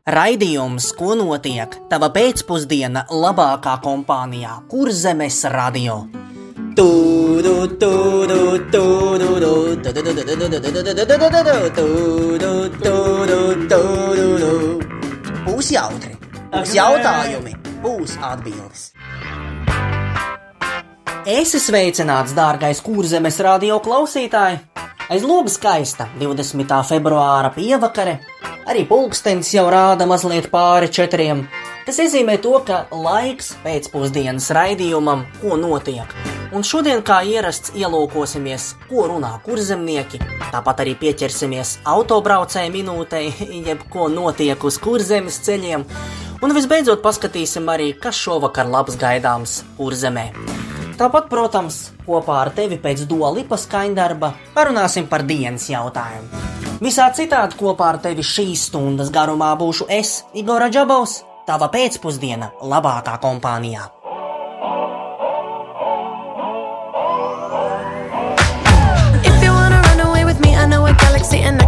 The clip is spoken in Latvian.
Raidījums, ko notiek, tava pēcpusdiena labākā kompānijā, Kurzemes radio. Būs jautri, būs jautājumi, būs atbildes. Esi sveicināts, dārgais Kurzemes radio klausītāji! Aiz loga skaista 20. februāra pievakare. Arī pulkstenis jau rāda mazliet pāri 4, kas iezīmē to, ka laiks pēcpusdienas raidījumam, ko notiek. Un šodien, kā ierasts, ielūkosimies, ko runā kurzemnieki, tāpat arī pieķersimies autobraucēju minūtei, jeb ko notiek uz Kurzemes ceļiem, un visbeidzot paskatīsim arī, kas šovakar labs gaidāms Kurzemē. Tāpat, protams, kopā ar tevi pēc Dolipa skaņdarba parunāsim par dienas jautājumu. Visā citādi kopā ar tevi šīs stundas garumā būšu es, Igora Džabovs, tava pēcpusdiena labākā kompānijā. If you wanna run away with me, I know a galaxy and